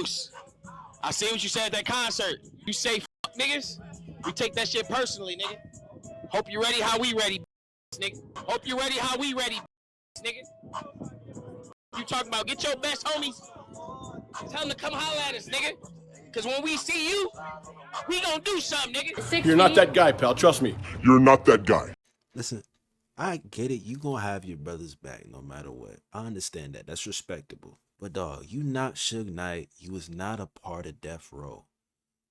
Bruce, I see what you said at that concert. You say fuck niggas, we take that shit personally, nigga. Hope you ready how we ready, nigga. Hope you ready how we ready, nigga. You talking about get your best homies. Tell them to come holler at us, nigga. Cause when we see you, we gonna do something, nigga. You're not that guy, pal. Trust me. You're not that guy. Listen, I get it. You gonna have your brother's back no matter what. I understand that. That's respectable. But dog, you not Suge Knight. You was not a part of Death Row.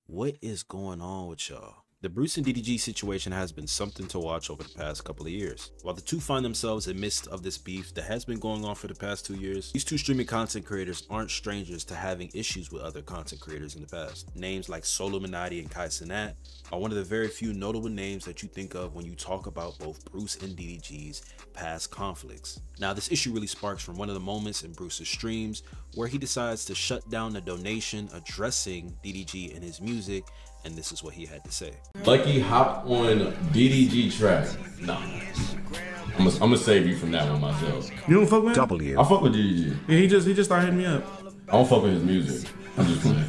What is going on with y'all? The Bruce and DDG situation has been something to watch over the past couple of years. While the two find themselves in midst of this beef that has been going on for the past 2 years, these two streaming content creators aren't strangers to having issues with other content creators in the past. Names like Soluminati and Kai Cenat are one of the very few notable names that you think of when you talk about both Bruce and DDG's past conflicts. Now, this issue really sparks from one of the moments in Bruce's streams where he decides to shut down a donation addressing DDG and his music, and this is what he had to say. Lucky hop on DDG track. Nah. I'm gonna save you from that one myself. You don't fuck with him? W. I fuck with DDG. Yeah, he just started hitting me up. I don't fuck with his music. I'm just playing.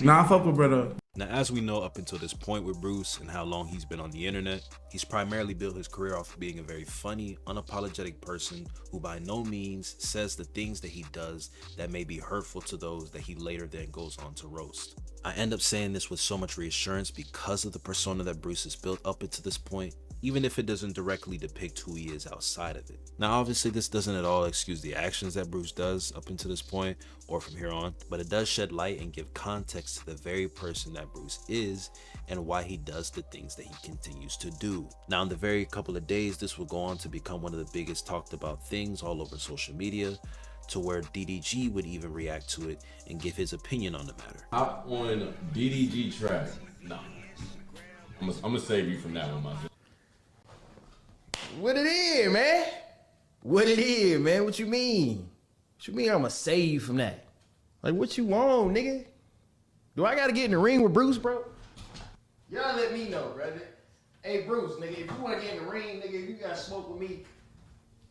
Nah, I fuck with brother. Now, as we know, up until this point with Bruce and how long he's been on the internet, he's primarily built his career off of being a very funny, unapologetic person who by no means says the things that he does that may be hurtful to those that he later then goes on to roast. I end up saying this with so much reassurance because of the persona that Bruce has built up until this point, even if it doesn't directly depict who he is outside of it. Now, obviously, this doesn't at all excuse the actions that Bruce does up until this point or from here on, but it does shed light and give context to the very person that Bruce is and why he does the things that he continues to do. Now, in the very couple of days, this will go on to become one of the biggest talked about things all over social media, to where DDG would even react to it and give his opinion on the matter. Hop on DDG track. Nah. I'm gonna save you from that one myself. What it is, man? What it is, man? What you mean? What you mean I'ma save you from that? Like, what you want, nigga? Do I gotta get in the ring with Bruce, bro? Y'all let me know, brother. Hey, Bruce, nigga, if you wanna get in the ring, nigga, if you gotta smoke with me,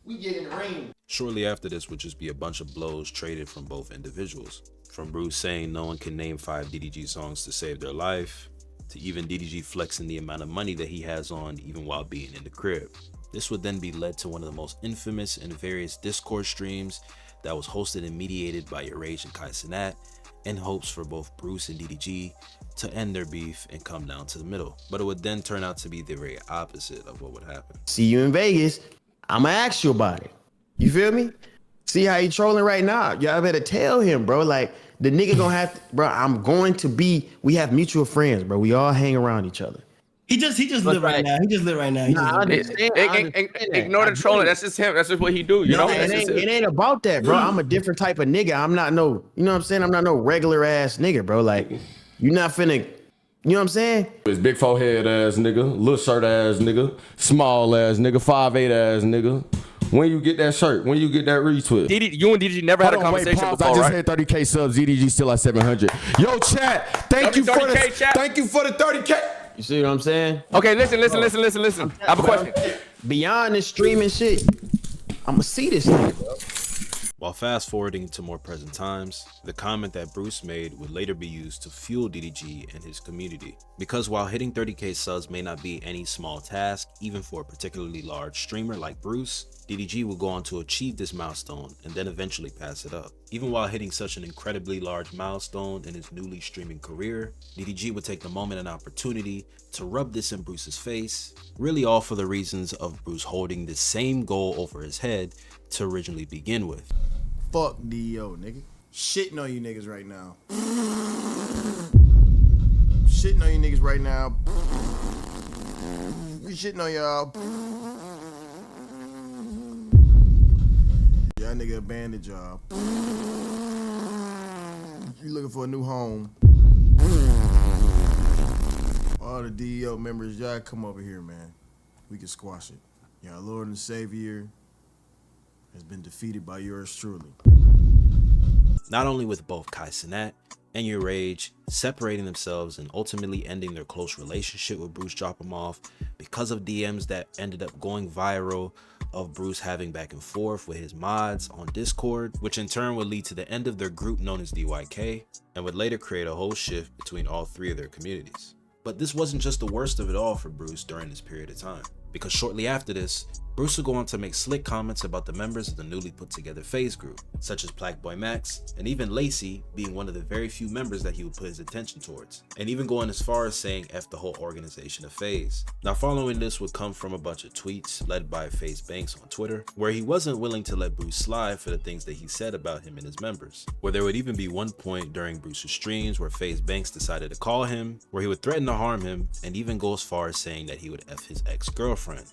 we get in the ring. Shortly after this would just be a bunch of blows traded from both individuals. From Bruce saying no one can name 5 DDG songs to save their life, to even DDG flexing the amount of money that he has on even while being in the crib. This would then be led to one of the most infamous and various Discord streams that was hosted and mediated by Your Rage and Kai Cenat in hopes for both Bruce and DDG to end their beef and come down to the middle. But it would then turn out to be the very opposite of what would happen. See you in Vegas, I'ma ask you about it. You feel me? See how he trolling right now? Y'all better tell him, bro. Like, the nigga gonna have to, bro, we have mutual friends, bro. We all hang around each other. He just live right now. He just live right now. He Nah, I understand. I understand Ignore the trolling. That's just him. That's just what he do. You know? It ain't about that, bro. I'm a different type of nigga. I'm not no, you know what I'm saying? I'm not no regular ass nigga, bro. Like, you not finna, you know what I'm saying? It's big forehead ass nigga, little shirt ass nigga, small ass nigga, 5'8" ass nigga. When you get that shirt, when you get that retweet. You and DDG never had a conversation before, I just right? had 30K subs. DDG still at 700. Yo, chat. Thank you for the 30K. You see what I'm saying? Okay, listen. I have a question. Beyond this streaming shit, I'ma see this nigga, bro. While fast forwarding to more present times, the comment that Bruce made would later be used to fuel DDG and his community. Because while hitting 30K subs may not be any small task, even for a particularly large streamer like Bruce, DDG will go on to achieve this milestone and then eventually pass it up. Even while hitting such an incredibly large milestone in his newly streaming career, DDG would take the moment and opportunity to rub this in Bruce's face, really all for the reasons of Bruce holding the same goal over his head to originally begin with. Fuck D.O., nigga. Shitting on you niggas right now. Shitting on you niggas right now. We shitting on y'all. Y'all nigga abandoned y'all. You looking for a new home. All the DEO members, y'all come over here, man. We can squash it. Y'all Lord and Savior has been defeated by yours truly. Not only with both Kai Cenat and Your Rage separating themselves and ultimately ending their close relationship with Bruce dropping off because of DMs that ended up going viral of Bruce having back and forth with his mods on Discord, which in turn would lead to the end of their group known as DYK, and would later create a whole shift between all three of their communities. But this wasn't just the worst of it all for Bruce during this period of time, because shortly after this, Bruce would go on to make slick comments about the members of the newly put together FaZe group, such as Blackboy Max, and even Lacey being one of the very few members that he would put his attention towards, and even going as far as saying F the whole organization of FaZe. Now following this would come from a bunch of tweets led by FaZe Banks on Twitter, where he wasn't willing to let Bruce slide for the things that he said about him and his members, where there would even be one point during Bruce's streams where FaZe Banks decided to call him, where he would threaten to harm him, and even go as far as saying that he would F his ex-girlfriend.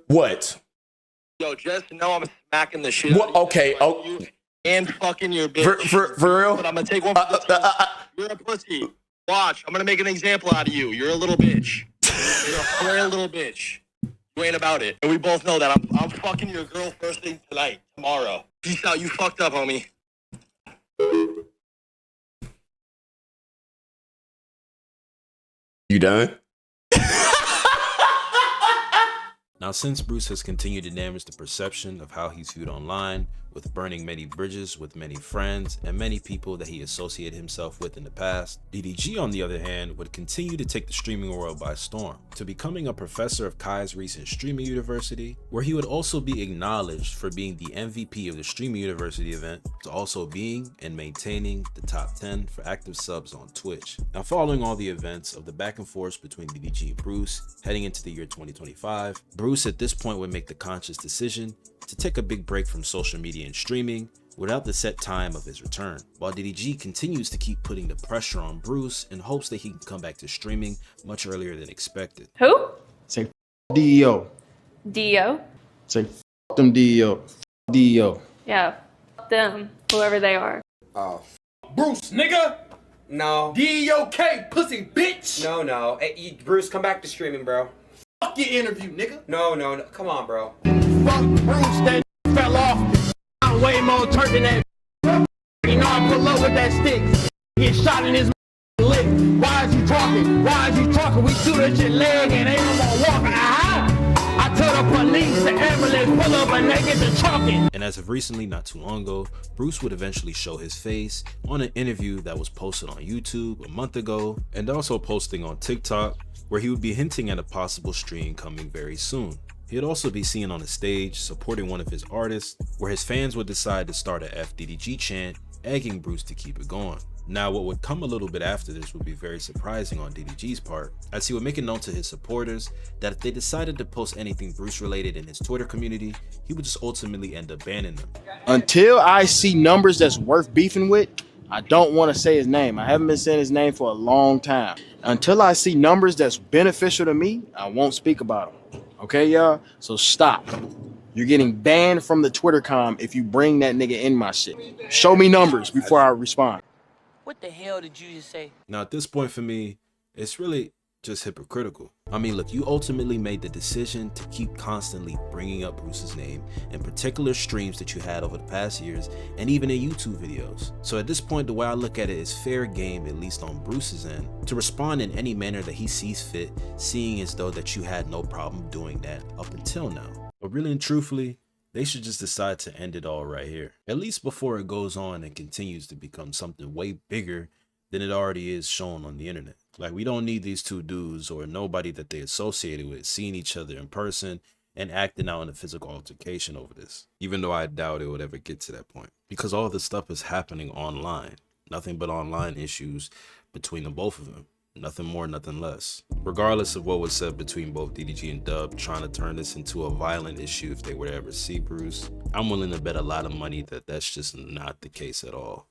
What? Yo, just know I'm smacking the shit. What? Okay. Oh. And fucking your bitch. For real? But I'm gonna take one for the team. You're a pussy. Watch. I'm gonna make an example out of you. You're a little bitch. You're a frail little bitch. You ain't about it. And we both know that. I'm fucking your girl first thing tonight, tomorrow. Peace out. You fucked up, homie. You done? Now, since Bruce has continued to damage the perception of how he's viewed online, with burning many bridges with many friends and many people that he associated himself with in the past, DDG, on the other hand, would continue to take the streaming world by storm, to becoming a professor of Kai's recent streaming university, where he would also be acknowledged for being the MVP of the streaming university event, to also being and maintaining the top 10 for active subs on Twitch. Now, following all the events of the back and forth between DDG and Bruce heading into the year 2025, Bruce at this point would make the conscious decision to take a big break from social media and streaming without the set time of his return, while DDG continues to keep putting the pressure on Bruce in hopes that he can come back to streaming much earlier than expected. Who? Say DEO. Dio? Say them DEO. DEO. Yeah, them, whoever they are. Bruce, nigga! No. D-O-K, pussy bitch! No. Hey, Bruce, come back to streaming, bro. Fuck your interview, nigga! No. Come on, bro. Fuck Bruce, that fell off. I'm way more turnt than that. You know I pull up with that stick. Get shot in his leg. Why is he talking? We shoot at your leg and ain't no more walking. I tell the police, the ambulance, pull up and they get to talking. And as of recently, not too long ago, Bruce would eventually show his face on an interview that was posted on YouTube a month ago, and also posting on TikTok, where he would be hinting at a possible stream coming very soon. He'd also be seen on a stage supporting one of his artists, where his fans would decide to start a FDDG chant, egging Bruce to keep it going. Now, what would come a little bit after this would be very surprising on DDG's part, as he would make it known to his supporters that if they decided to post anything Bruce related in his Twitter community, he would just ultimately end up banning them. Until I see numbers that's worth beefing with, I don't want to say his name. I haven't been saying his name for a long time. Until I see numbers that's beneficial to me, I won't speak about them. Okay, y'all? So stop. You're getting banned from the Twitter com if you bring that nigga in my shit. Show me numbers before I respond. What the hell did you just say? Now, at this point for me, it's really just hypocritical. I mean, look, you ultimately made the decision to keep constantly bringing up Bruce's name in particular streams that you had over the past years and even in YouTube videos. So at this point, the way I look at it is fair game, at least on Bruce's end, to respond in any manner that he sees fit, seeing as though that you had no problem doing that up until now. But really and truthfully, they should just decide to end it all right here, at least before it goes on and continues to become something way bigger than it already is shown on the internet. Like, we don't need these two dudes or nobody that they associated with seeing each other in person and acting out in a physical altercation over this, even though I doubt it would ever get to that point, because all this stuff is happening online. Nothing but online issues between the both of them. Nothing more, nothing less. Regardless of what was said between both DDG and Dub trying to turn this into a violent issue if they were to ever see Bruce, I'm willing to bet a lot of money that that's just not the case at all.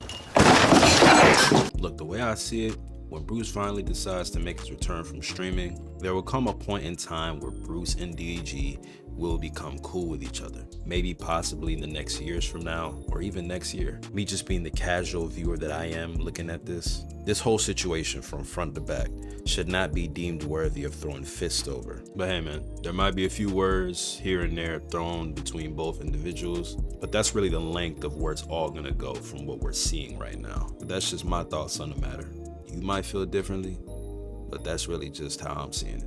Look, the way I see it, when Bruce finally decides to make his return from streaming, there will come a point in time where Bruce and DDG will become cool with each other. Maybe possibly in the next years from now, or even next year. Me just being the casual viewer that I am looking at this whole situation from front to back should not be deemed worthy of throwing fists over. But hey man, there might be a few words here and there thrown between both individuals, but that's really the length of where it's all gonna go from what we're seeing right now. But that's just my thoughts on the matter. You might feel differently, but that's really just how I'm seeing it.